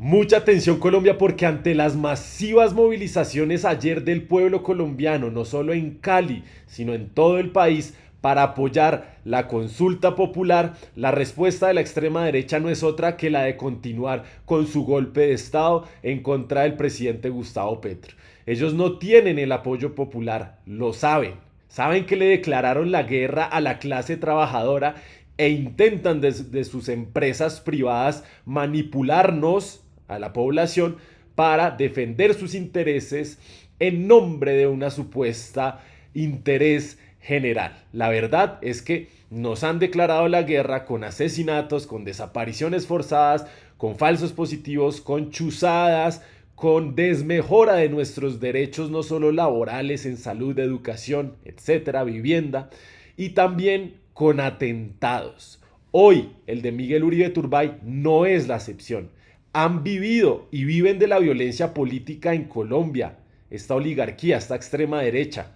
Mucha atención Colombia porque ante las masivas movilizaciones ayer del pueblo colombiano, no solo en Cali, sino en todo el país, para apoyar la consulta popular, la respuesta de la extrema derecha no es otra que la de continuar con su golpe de Estado en contra del presidente Gustavo Petro. Ellos no tienen el apoyo popular, lo saben. Saben que le declararon la guerra a la clase trabajadora e intentan desde sus empresas privadas manipularnos a la población para defender sus intereses en nombre de una supuesta interés general. La verdad es que nos han declarado la guerra con asesinatos, con desapariciones forzadas, con falsos positivos, con chuzadas, con desmejora de nuestros derechos no solo laborales, en salud, educación, etcétera, vivienda, y también con atentados. Hoy el de Miguel Uribe Turbay no es la excepción. Han vivido y viven de la violencia política en Colombia, esta oligarquía, esta extrema derecha.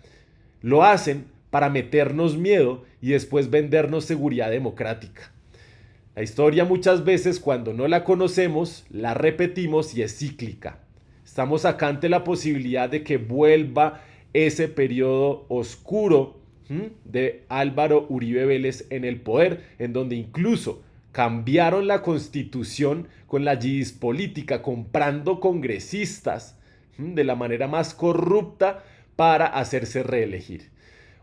Lo hacen para meternos miedo y después vendernos seguridad democrática. La historia muchas veces cuando no la conocemos, la repetimos y es cíclica. Estamos acá ante la posibilidad de que vuelva ese periodo oscuro de Álvaro Uribe Vélez en el poder, en donde incluso cambiaron la constitución con la política, comprando congresistas de la manera más corrupta para hacerse reelegir.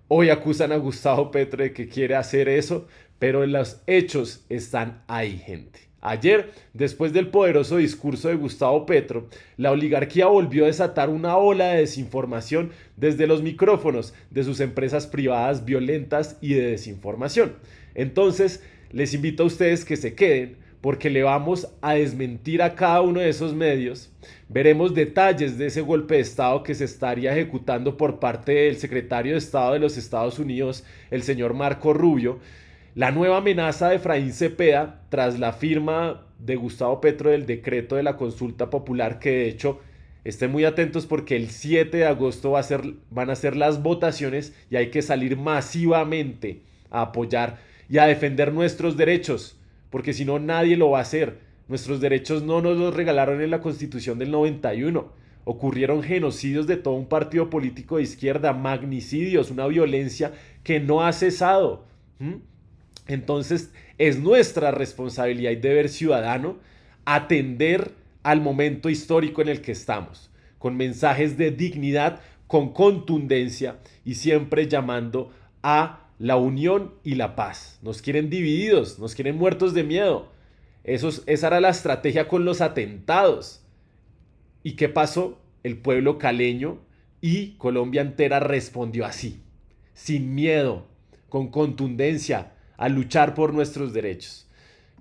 Hoy acusan a Gustavo Petro de que quiere hacer eso, pero los hechos están ahí, gente. Ayer, después del poderoso discurso de Gustavo Petro, la oligarquía volvió a desatar una ola de desinformación desde los micrófonos de sus empresas privadas violentas y de desinformación. Entonces, les invito a ustedes que se queden porque le vamos a desmentir a cada uno de esos medios. Veremos detalles de ese golpe de Estado que se estaría ejecutando por parte del secretario de Estado de los Estados Unidos, el señor Marco Rubio. La nueva amenaza de Efraín Cepeda tras la firma de Gustavo Petro del decreto de la consulta popular, que de hecho estén muy atentos porque el 7 de agosto van a ser las votaciones y hay que salir masivamente a apoyar y a defender nuestros derechos, porque si no nadie lo va a hacer. Nuestros derechos no nos los regalaron en la Constitución del 91. Ocurrieron genocidios de todo un partido político de izquierda, magnicidios, una violencia que no ha cesado. ¿Mm? Entonces es nuestra responsabilidad y deber ciudadano atender al momento histórico en el que estamos, con mensajes de dignidad, con contundencia y siempre llamando a la unión y la paz. Nos quieren divididos, nos quieren muertos de miedo. Esa era la estrategia con los atentados. ¿Y qué pasó? El pueblo caleño y Colombia entera respondió así, sin miedo, con contundencia, a luchar por nuestros derechos.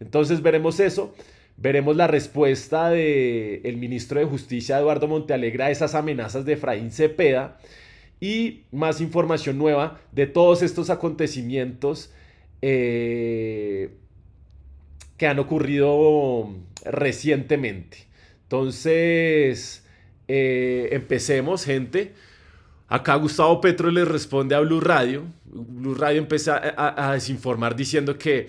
Entonces veremos eso, veremos la respuesta del ministro de Justicia, Eduardo Montealegre, a esas amenazas de Efraín Cepeda y más información nueva de todos estos acontecimientos que han ocurrido recientemente. Entonces, empecemos, gente. Acá Gustavo Petro le responde a Blue Radio. Blue Radio empieza a desinformar diciendo que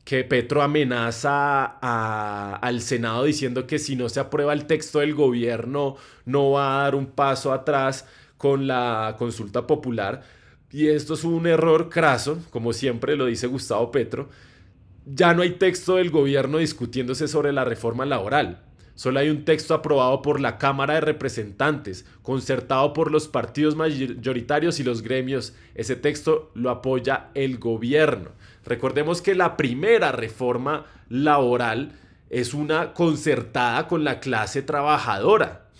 Petro amenaza al Senado diciendo que si no se aprueba el texto del gobierno no va a dar un paso atrás con la consulta popular. Y esto es un error craso, como siempre lo dice Gustavo Petro. Ya no hay texto del gobierno discutiéndose sobre la reforma laboral. Solo hay un texto aprobado por la Cámara de Representantes, concertado por los partidos mayoritarios y los gremios. Ese texto lo apoya el gobierno. Recordemos que la primera reforma laboral es una concertada con la clase trabajadora.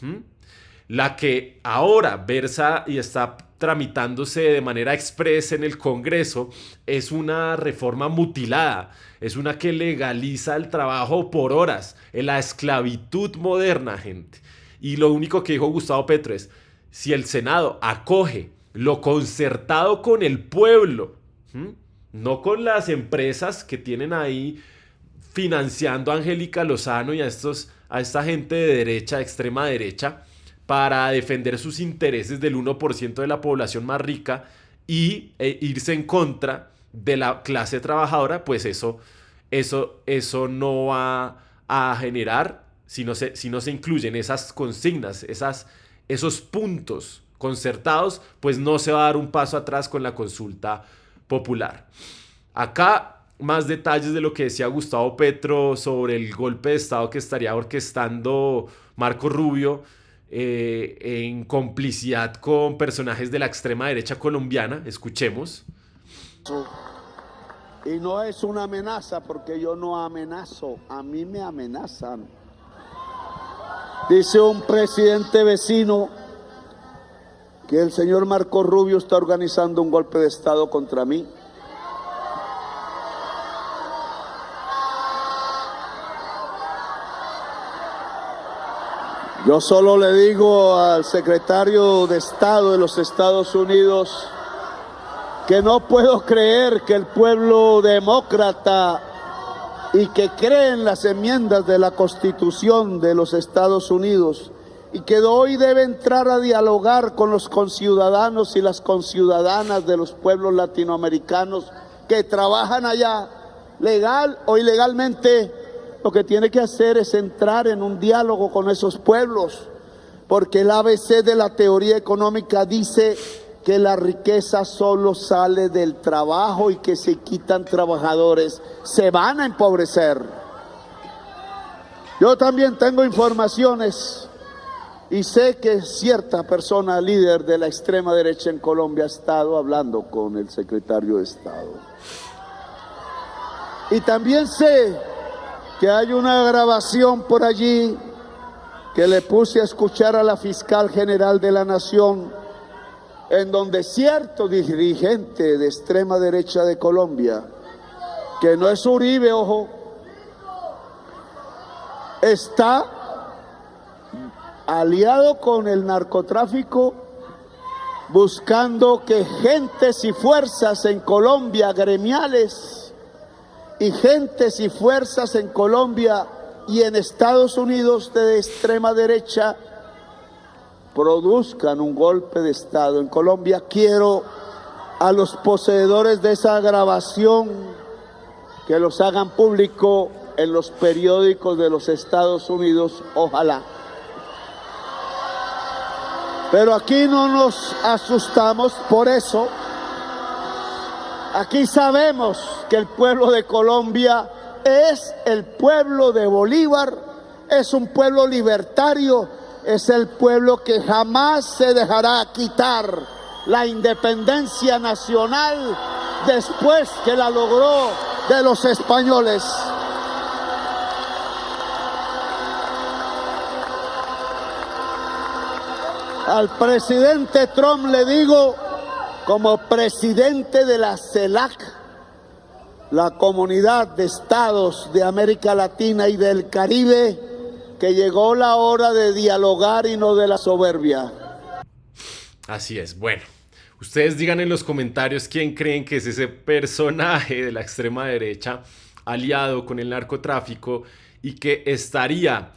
La que ahora versa y está tramitándose de manera expresa en el Congreso es una reforma mutilada, es una que legaliza el trabajo por horas, en la esclavitud moderna, gente. Y lo único que dijo Gustavo Petro es, si el Senado acoge lo concertado con el pueblo, ¿m? No con las empresas que tienen ahí financiando a Angélica Lozano y a esta gente de derecha, de extrema derecha, para defender sus intereses del 1% de la población más rica y irse en contra de la clase trabajadora, pues eso no va a generar si no se incluyen esas consignas, esos puntos concertados, pues no se va a dar un paso atrás con la consulta popular. Acá más detalles de lo que decía Gustavo Petro sobre el golpe de Estado que estaría orquestando Marco Rubio en complicidad con personajes de la extrema derecha colombiana. Escuchemos. Y no es una amenaza porque yo no amenazo, a mí me amenazan. Dice un presidente vecino que el señor Marco Rubio está organizando un golpe de Estado contra mí. Yo solo le digo al secretario de Estado de los Estados Unidos que no puedo creer que el pueblo demócrata y que cree en las enmiendas de la Constitución de los Estados Unidos y que hoy debe entrar a dialogar con los conciudadanos y las conciudadanas de los pueblos latinoamericanos que trabajan allá, legal o ilegalmente, lo que tiene que hacer es entrar en un diálogo con esos pueblos, porque el ABC de la teoría económica dice que la riqueza solo sale del trabajo y que si quitan trabajadores se van a empobrecer. Yo también tengo informaciones y sé que cierta persona líder de la extrema derecha en Colombia ha estado hablando con el secretario de Estado. Y también sé que hay una grabación por allí que le puse a escuchar a la fiscal general de la Nación, en donde cierto dirigente de extrema derecha de Colombia, que no es Uribe, ojo, está aliado con el narcotráfico, buscando que gentes y fuerzas en Colombia, gremiales, y gentes y fuerzas en Colombia y en Estados Unidos de extrema derecha produzcan un golpe de Estado en Colombia. Quiero a los poseedores de esa grabación que los hagan público en los periódicos de los Estados Unidos, ojalá. Pero aquí no nos asustamos por eso. Aquí sabemos que el pueblo de Colombia es el pueblo de Bolívar, es un pueblo libertario, es el pueblo que jamás se dejará quitar la independencia nacional después que la logró de los españoles. Al presidente Trump le digo, como presidente de la CELAC, la Comunidad de Estados de América Latina y del Caribe, que llegó la hora de dialogar y no de la soberbia. Así es. Bueno, ustedes digan en los comentarios quién creen que es ese personaje de la extrema derecha aliado con el narcotráfico y que estaría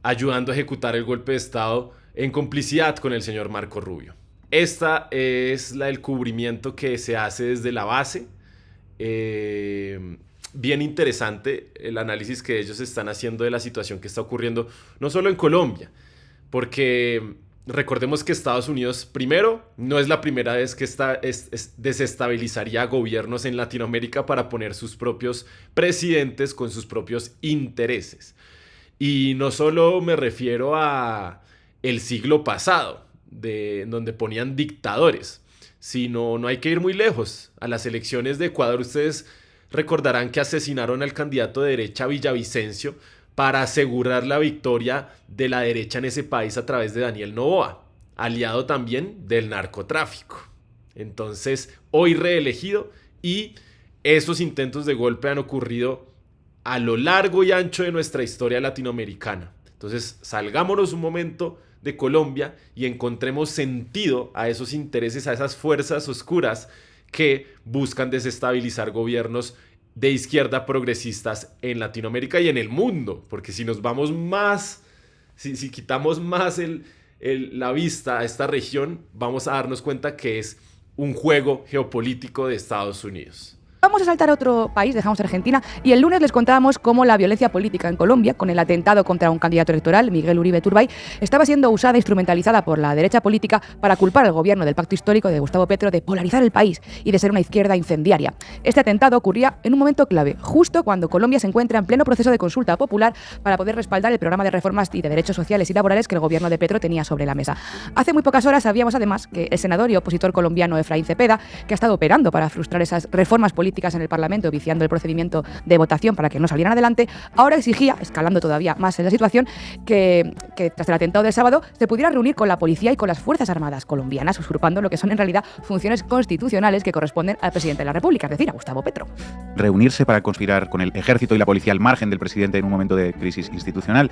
ayudando a ejecutar el golpe de Estado en complicidad con el señor Marco Rubio. Esta es el cubrimiento que se hace desde la base. Bien interesante el análisis que ellos están haciendo de la situación que está ocurriendo, no solo en Colombia, porque recordemos que Estados Unidos, primero, no es la primera vez que desestabilizaría gobiernos en Latinoamérica para poner sus propios presidentes con sus propios intereses. Y no solo me refiero a el siglo pasado, donde ponían dictadores, sino no hay que ir muy lejos. A las elecciones de Ecuador, ustedes recordarán que asesinaron al candidato de derecha Villavicencio para asegurar la victoria de la derecha en ese país a través de Daniel Noboa, aliado también del narcotráfico. Entonces, hoy reelegido, y esos intentos de golpe han ocurrido a lo largo y ancho de nuestra historia latinoamericana. Entonces, salgámonos un momento de Colombia y encontremos sentido a esos intereses, a esas fuerzas oscuras que buscan desestabilizar gobiernos de izquierda progresistas en Latinoamérica y en el mundo, porque si nos vamos más, si quitamos más la vista a esta región, vamos a darnos cuenta que es un juego geopolítico de Estados Unidos. Vamos a saltar a otro país, dejamos Argentina, y el lunes les contábamos cómo la violencia política en Colombia, con el atentado contra un candidato electoral, Miguel Uribe Turbay, estaba siendo usada e instrumentalizada por la derecha política para culpar al gobierno del pacto histórico de Gustavo Petro de polarizar el país y de ser una izquierda incendiaria. Este atentado ocurría en un momento clave, justo cuando Colombia se encuentra en pleno proceso de consulta popular para poder respaldar el programa de reformas y de derechos sociales y laborales que el gobierno de Petro tenía sobre la mesa. Hace muy pocas horas sabíamos además que el senador y opositor colombiano Efraín Cepeda, que ha estado operando para frustrar esas reformas políticas en el Parlamento, viciando el procedimiento de votación para que no salieran adelante, ahora exigía, escalando todavía más en la situación, que tras el atentado del sábado se pudiera reunir con la policía y con las Fuerzas Armadas colombianas, usurpando lo que son en realidad funciones constitucionales que corresponden al presidente de la República, es decir, a Gustavo Petro. Reunirse para conspirar con el ejército y la policía al margen del presidente en un momento de crisis institucional,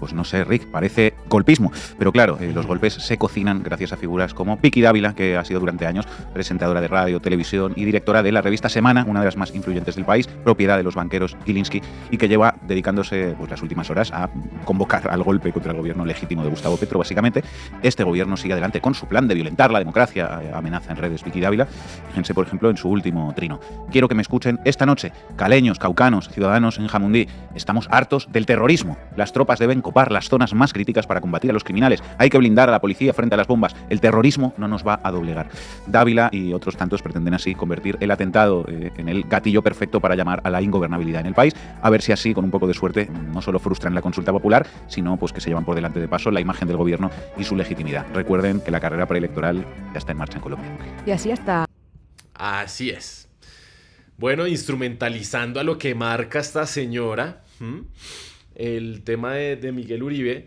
pues no sé, Rick, parece golpismo. Pero claro, los golpes se cocinan gracias a figuras como Vicky Dávila, que ha sido durante años presentadora de radio, televisión y directora de la revista Semana, una de las más influyentes del país, propiedad de los banqueros Gilinski, y que lleva dedicándose pues, las últimas horas a convocar al golpe contra el gobierno legítimo de Gustavo Petro, básicamente. Este gobierno sigue adelante con su plan de violentar la democracia, amenaza en redes Vicky Dávila. Fíjense, por ejemplo, en su último trino. Quiero que me escuchen esta noche, caleños, caucanos, ciudadanos en Jamundí. Estamos hartos del terrorismo. Las tropas deben copar las zonas más críticas para combatir a los criminales. Hay que blindar a la policía frente a las bombas. El terrorismo no nos va a doblegar. Dávila y otros tantos pretenden así convertir el atentado en el gatillo perfecto para llamar a la ingobernabilidad en el país, a ver si así, con un poco de suerte, no solo frustran la consulta popular, sino pues que se llevan por delante de paso la imagen del gobierno y su legitimidad. Recuerden que la carrera preelectoral ya está en marcha en Colombia. Y así hasta... Así es. Bueno, instrumentalizando a lo que marca esta señora, el tema de Miguel Uribe,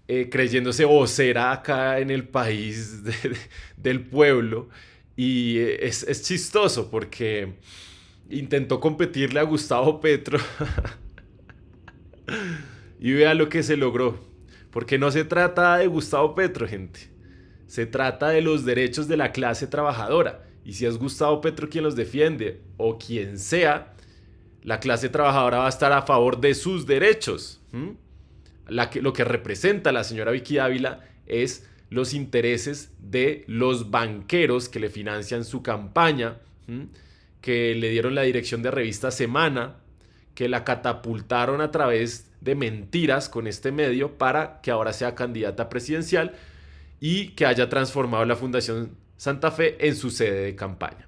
creyéndose vocera acá en el país del pueblo. Y es chistoso porque intentó competirle a Gustavo Petro y vea lo que se logró. Porque no se trata de Gustavo Petro, gente. Se trata de los derechos de la clase trabajadora. Y si es Gustavo Petro quien los defiende, o quien sea, la clase trabajadora va a estar a favor de sus derechos. Lo que representa la señora Vicky Dávila es los intereses de los banqueros que le financian su campaña, que le dieron la dirección de revista Semana, que la catapultaron a través de mentiras con este medio para que ahora sea candidata presidencial y que haya transformado la Fundación Santa Fe en su sede de campaña.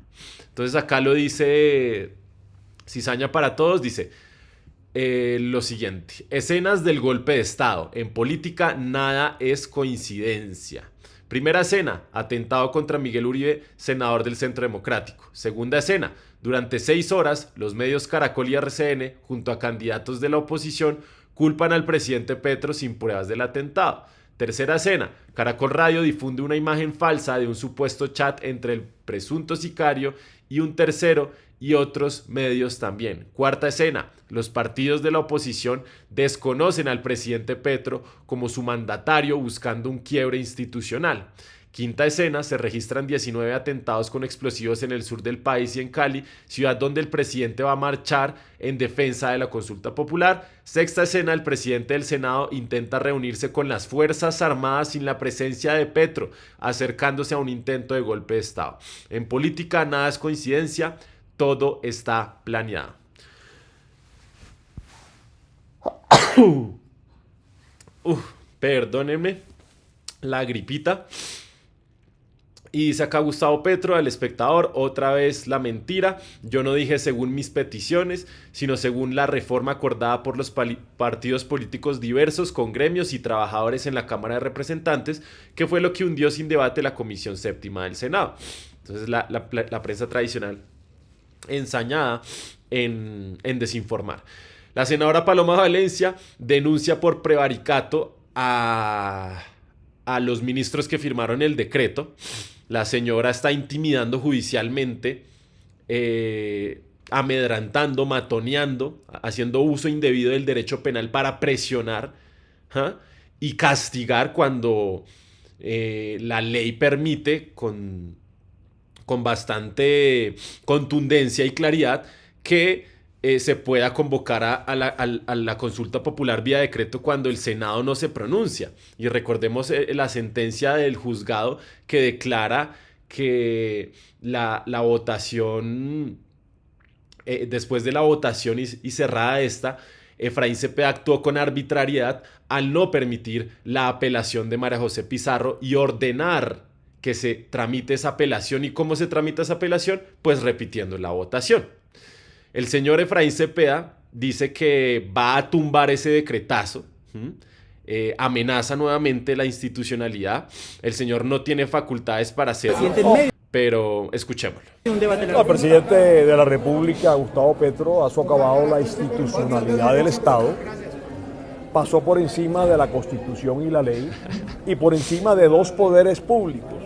Entonces acá lo dice Cizaña para Todos, dice lo siguiente: escenas del golpe de Estado. En política nada es coincidencia. Primera escena, atentado contra Miguel Uribe, senador del Centro Democrático. Segunda escena, durante 6 horas, los medios Caracol y RCN, junto a candidatos de la oposición, culpan al presidente Petro sin pruebas del atentado. Tercera escena, Caracol Radio difunde una imagen falsa de un supuesto chat entre el presunto sicario y un tercero y otros medios también. Cuarta escena, los partidos de la oposición desconocen al presidente Petro como su mandatario buscando un quiebre institucional. Quinta escena, se registran 19 atentados con explosivos en el sur del país y en Cali, ciudad donde el presidente va a marchar en defensa de la consulta popular. Sexta escena, el presidente del Senado intenta reunirse con las Fuerzas Armadas sin la presencia de Petro, acercándose a un intento de golpe de Estado. En política nada es coincidencia, todo está planeado. Perdónenme la gripita. Y dice acá Gustavo Petro al Espectador, otra vez la mentira. Yo no dije según mis peticiones, sino según la reforma acordada por los partidos políticos diversos con gremios y trabajadores en la Cámara de Representantes, que fue lo que hundió sin debate la Comisión Séptima del Senado. Entonces la prensa tradicional ensañada en desinformar. La senadora Paloma Valencia denuncia por prevaricato a los ministros que firmaron el decreto. La señora está intimidando judicialmente, amedrantando, matoneando, haciendo uso indebido del derecho penal para presionar y castigar cuando la ley permite con bastante contundencia y claridad que se pueda convocar a la consulta popular vía decreto cuando el Senado no se pronuncia. Y recordemos la sentencia del juzgado que declara que la votación después de la votación y cerrada esta, Efraín Cepeda actuó con arbitrariedad al no permitir la apelación de María José Pizarro y ordenar que se tramite esa apelación. ¿Y cómo se tramita esa apelación? Pues repitiendo la votación. El señor Efraín Cepeda dice que va a tumbar ese decretazo. Amenaza nuevamente la institucionalidad. El señor no tiene facultades para hacerlo, pero escuchémoslo. El presidente de la República, Gustavo Petro, ha socavado la institucionalidad del Estado, pasó por encima de la Constitución y la ley y por encima de dos poderes públicos,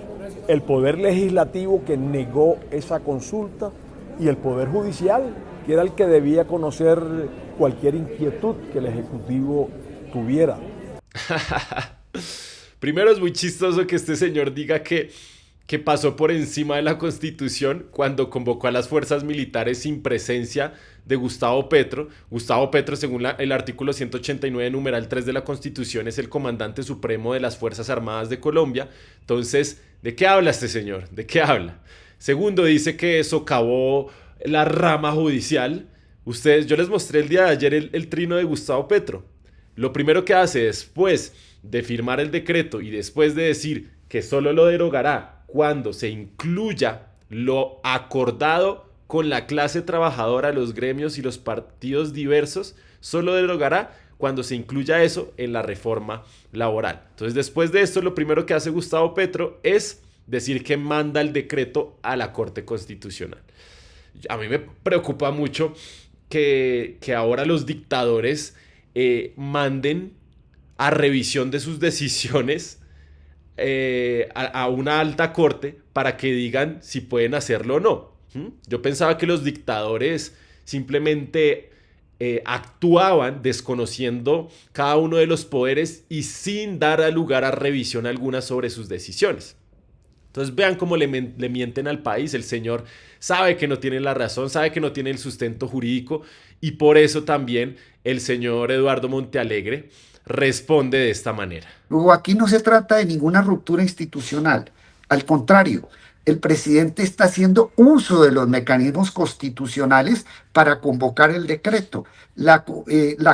el poder legislativo que negó esa consulta y el poder judicial, que era el que debía conocer cualquier inquietud que el Ejecutivo tuviera. Primero, es muy chistoso que este señor diga que pasó por encima de la Constitución cuando convocó a las fuerzas militares sin presencia de Gustavo Petro. Gustavo Petro, según el artículo 189, numeral 3 de la Constitución, es el comandante supremo de las Fuerzas Armadas de Colombia. Entonces, ¿de qué habla este señor? ¿De qué habla? Segundo, dice que socavó la rama judicial. Yo les mostré el día de ayer el trino de Gustavo Petro. Lo primero que hace después de firmar el decreto y después de decir que solo lo derogará cuando se incluya lo acordado con la clase trabajadora, los gremios y los partidos diversos, solo derogará cuando se incluya eso en la reforma laboral. Entonces, después de esto, lo primero que hace Gustavo Petro es decir que manda el decreto a la Corte Constitucional. A mí me preocupa mucho que ahora los dictadores manden a revisión de sus decisiones a una alta corte para que digan si pueden hacerlo o no. Yo pensaba que los dictadores simplemente actuaban desconociendo cada uno de los poderes y sin dar lugar a revisión alguna sobre sus decisiones. Entonces vean cómo le mienten al país. El señor sabe que no tiene la razón, sabe que no tiene el sustento jurídico y por eso también el señor Eduardo Montealegre responde de esta manera. Luego, aquí no se trata de ninguna ruptura institucional. Al contrario, el presidente está haciendo uso de los mecanismos constitucionales para convocar el decreto, la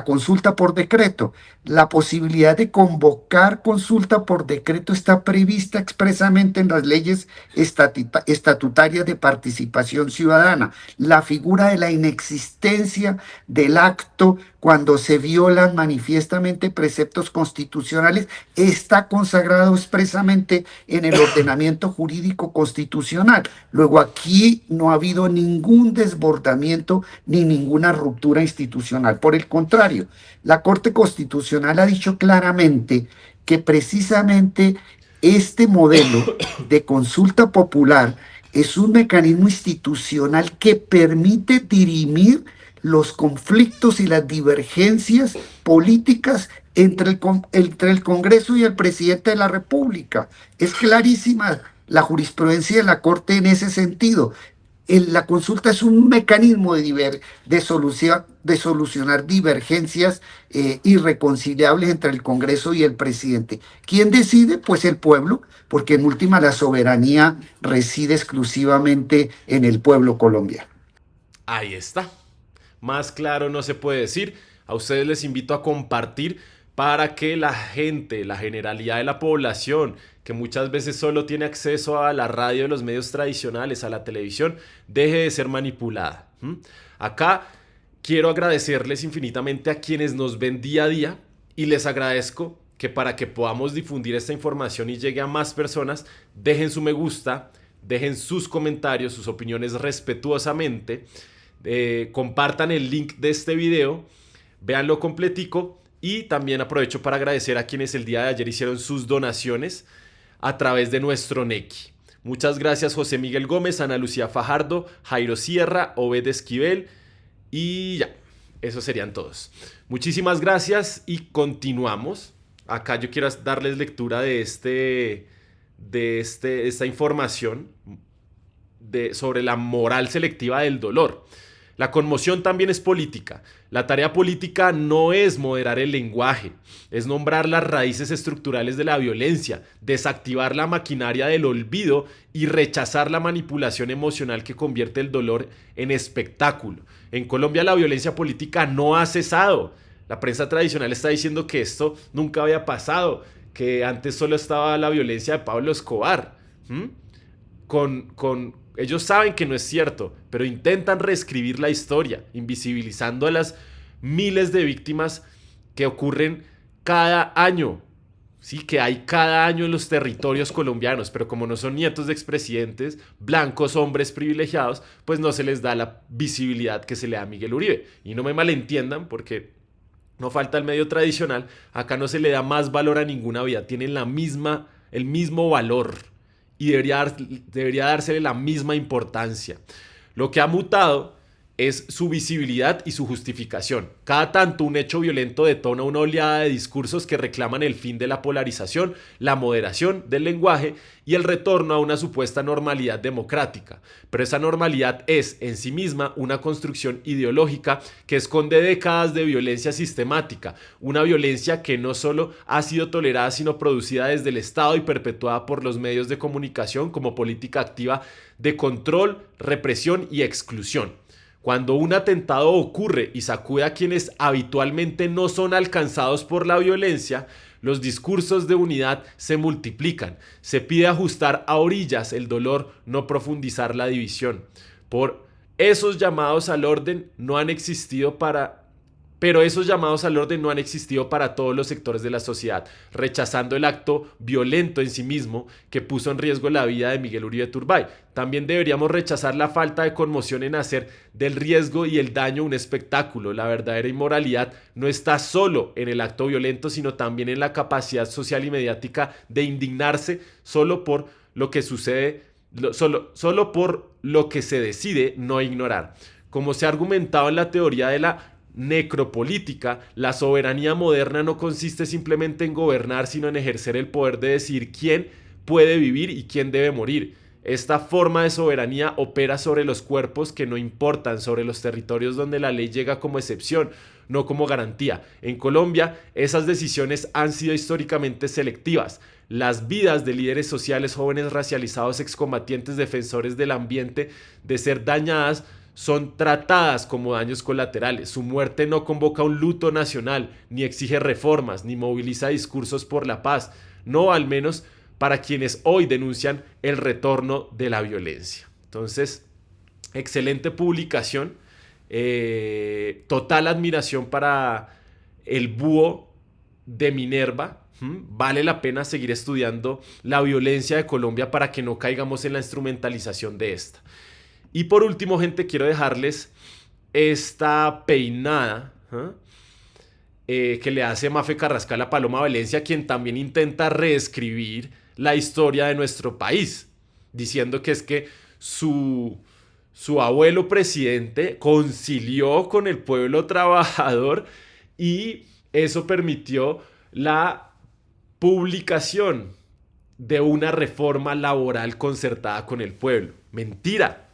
consulta por decreto. La posibilidad de convocar consulta por decreto está prevista expresamente en las leyes estatutarias de participación ciudadana. La figura de la inexistencia del acto cuando se violan manifiestamente preceptos constitucionales está consagrado expresamente en el ordenamiento jurídico constitucional. Luego, aquí no ha habido ningún desbordamiento ni ninguna ruptura institucional. Por el contrario, la Corte Constitucional ha dicho claramente que precisamente este modelo de consulta popular es un mecanismo institucional que permite dirimir los conflictos y las divergencias políticas entre el Congreso y el presidente de la República. Es clarísima la jurisprudencia de la Corte en ese sentido. La consulta es un mecanismo de solucionar divergencias irreconciliables entre el Congreso y el presidente. ¿Quién decide? Pues el pueblo, porque en última la soberanía reside exclusivamente en el pueblo colombiano. Ahí está. Más claro no se puede decir. A ustedes les invito a compartir para que la gente, la generalidad de la población, que muchas veces solo tiene acceso a la radio de los medios tradicionales, a la televisión, deje de ser manipulada. Acá quiero agradecerles infinitamente a quienes nos ven día a día y les agradezco que para que podamos difundir esta información y llegue a más personas, dejen su me gusta, dejen sus comentarios, sus opiniones respetuosamente, compartan el link de este video, véanlo completico y también aprovecho para agradecer a quienes el día de ayer hicieron sus donaciones a través de nuestro Nequi. Muchas gracias José Miguel Gómez, Ana Lucía Fajardo, Jairo Sierra, Obed Esquivel y ya, esos serían todos. Muchísimas gracias y continuamos. Acá yo quiero darles lectura de esta información sobre la moral selectiva del dolor. La conmoción también es política. La tarea política no es moderar el lenguaje, es nombrar las raíces estructurales de la violencia, desactivar la maquinaria del olvido y rechazar la manipulación emocional que convierte el dolor en espectáculo. En Colombia la violencia política no ha cesado. La prensa tradicional está diciendo que esto nunca había pasado, que antes solo estaba la violencia de Pablo Escobar. Ellos saben que no es cierto, pero intentan reescribir la historia, invisibilizando a las miles de víctimas que ocurren cada año. Sí, que hay cada año en los territorios colombianos, pero como no son nietos de expresidentes, blancos, hombres privilegiados, pues no se les da la visibilidad que se le da a Miguel Uribe. Y no me malentiendan, porque no falta el medio tradicional, acá no se le da más valor a ninguna vida, tienen el mismo valor. Y debería dársele la misma importancia. Lo que ha mutado es su visibilidad y su justificación. Cada tanto un hecho violento detona una oleada de discursos que reclaman el fin de la polarización, la moderación del lenguaje y el retorno a una supuesta normalidad democrática. Pero esa normalidad es en sí misma una construcción ideológica que esconde décadas de violencia sistemática, una violencia que no solo ha sido tolerada sino producida desde el Estado y perpetuada por los medios de comunicación como política activa de control, represión y exclusión. Cuando un atentado ocurre y sacude a quienes habitualmente no son alcanzados por la violencia, los discursos de unidad se multiplican. Se pide ajustar a orillas el dolor, no profundizar la división. Por esos llamados al orden no han existido para todos los sectores de la sociedad, rechazando el acto violento en sí mismo que puso en riesgo la vida de Miguel Uribe Turbay. También deberíamos rechazar la falta de conmoción en hacer del riesgo y el daño un espectáculo. La verdadera inmoralidad no está solo en el acto violento, sino también en la capacidad social y mediática de indignarse solo por lo que sucede, solo por lo que se decide no ignorar. Como se ha argumentado en la teoría de la necropolítica, la soberanía moderna no consiste simplemente en gobernar, sino en ejercer el poder de decidir quién puede vivir y quién debe morir. Esta forma de soberanía opera sobre los cuerpos que no importan, sobre los territorios donde la ley llega como excepción, no como garantía. En Colombia, esas decisiones han sido históricamente selectivas. Las vidas de líderes sociales, jóvenes racializados, excombatientes, defensores del ambiente, de ser dañadas, son tratadas como daños colaterales. Su muerte no convoca un luto nacional, ni exige reformas, ni moviliza discursos por la paz. No, al menos para quienes hoy denuncian el retorno de la violencia. Entonces, excelente publicación. Total admiración para el búho de Minerva. Vale la pena seguir estudiando la violencia de Colombia para que no caigamos en la instrumentalización de esta. Y por último, gente, quiero dejarles esta peinada que le hace Mafe Carrascal a Paloma Valencia, quien también intenta reescribir la historia de nuestro país, diciendo que es que su abuelo presidente concilió con el pueblo trabajador y eso permitió la publicación de una reforma laboral concertada con el pueblo. Mentira.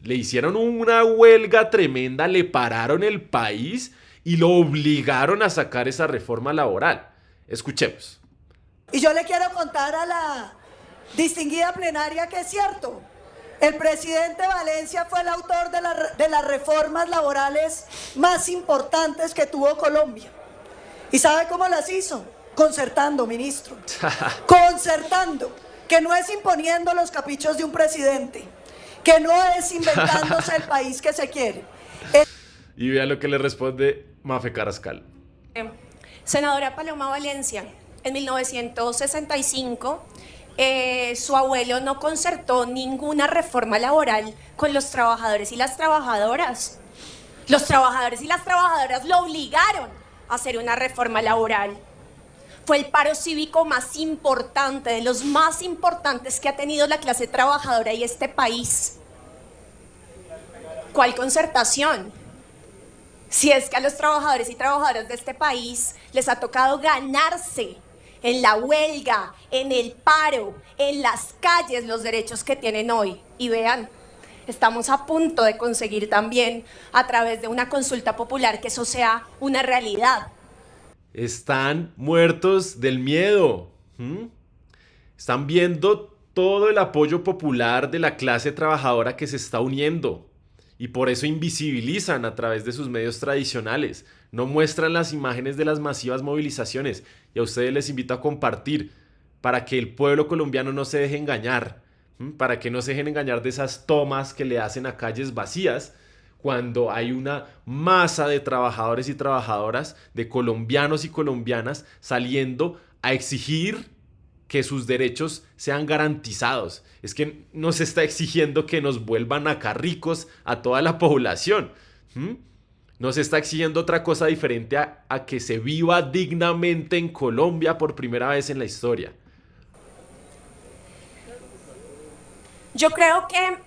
Le hicieron una huelga tremenda, le pararon el país y lo obligaron a sacar esa reforma laboral. Escuchemos. Y yo le quiero contar a la distinguida plenaria que es cierto. El presidente Valencia fue el autor de las reformas laborales más importantes que tuvo Colombia. ¿Y sabe cómo las hizo? Concertando, ministro. Concertando. Que no es imponiendo los caprichos de un presidente. Que no es inventándose el país que se quiere. Y vea lo que le responde Mafe Carrascal. Senadora Paloma Valencia, en 1965 su abuelo no concertó ninguna reforma laboral con los trabajadores y las trabajadoras. Los trabajadores y las trabajadoras lo obligaron a hacer una reforma laboral. Fue el paro cívico más importante, de los más importantes que ha tenido la clase trabajadora y este país. ¿Cuál concertación? Si es que a los trabajadores y trabajadoras de este país les ha tocado ganarse en la huelga, en el paro, en las calles, los derechos que tienen hoy. Y vean, Estamos a punto de conseguir también, a través de una consulta popular, que eso sea una realidad. Están muertos del miedo. Están viendo todo el apoyo popular de la clase trabajadora que se está uniendo. Y por eso invisibilizan a través de sus medios tradicionales. No muestran las imágenes de las masivas movilizaciones. Y a ustedes les invito a compartir para que el pueblo colombiano no se deje engañar. Para que no se dejen engañar de esas tomas que le hacen a calles vacías cuando hay una masa de trabajadores y trabajadoras, de colombianos y colombianas saliendo a exigir que sus derechos sean garantizados. Es que nos está exigiendo que nos vuelvan acá ricos a toda la población. Nos está exigiendo otra cosa diferente a que se viva dignamente en Colombia por primera vez en la historia. Yo creo que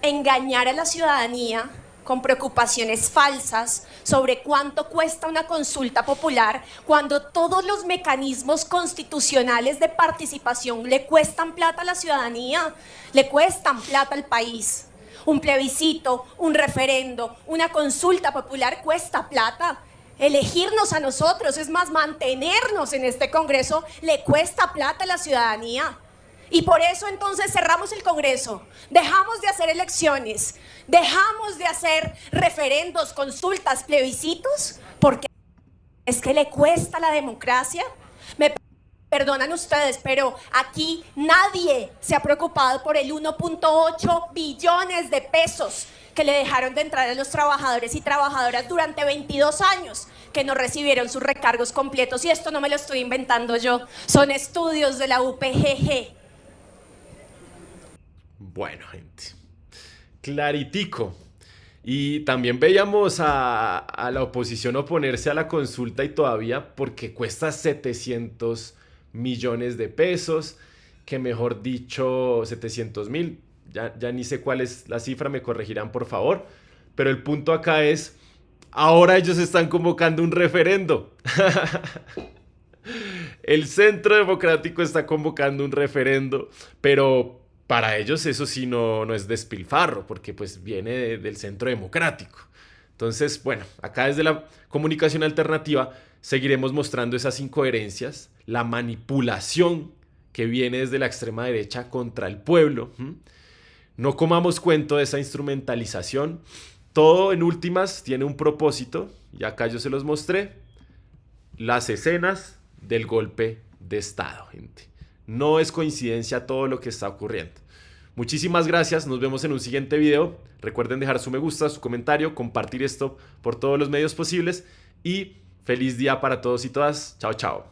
engañar a la ciudadanía con preocupaciones falsas sobre cuánto cuesta una consulta popular, cuando todos los mecanismos constitucionales de participación le cuestan plata a la ciudadanía, le cuestan plata al país. Un plebiscito, un referendo, una consulta popular cuesta plata. Elegirnos a nosotros, es más, mantenernos en este Congreso, le cuesta plata a la ciudadanía. Y por eso entonces cerramos el Congreso, dejamos de hacer elecciones, dejamos de hacer referendos, consultas, plebiscitos, porque es que le cuesta la democracia. Me perdonan ustedes, pero aquí nadie se ha preocupado por el 1.8 billones de pesos que le dejaron de entrar a los trabajadores y trabajadoras durante 22 años que no recibieron sus recargos completos. Y esto no me lo estoy inventando yo, son estudios de la UPGG. Bueno, gente, claritico. Y también veíamos a la oposición oponerse a la consulta y todavía porque cuesta 700 millones de pesos, que mejor dicho 700.000, ya ni sé cuál es la cifra, me corregirán por favor, pero el punto acá es, ahora ellos están convocando un referendo. El Centro Democrático está convocando un referendo, pero para ellos eso sí no es despilfarro, porque pues viene del Centro Democrático. Entonces, bueno, acá desde la comunicación alternativa seguiremos mostrando esas incoherencias, la manipulación que viene desde la extrema derecha contra el pueblo. No comamos cuento de esa instrumentalización. Todo en últimas tiene un propósito, y acá yo se los mostré. Las escenas del golpe de Estado, gente. No es coincidencia todo lo que está ocurriendo. Muchísimas gracias, nos vemos en un siguiente video. Recuerden dejar su me gusta, su comentario, compartir esto por todos los medios posibles y feliz día para todos y todas. Chao, chao.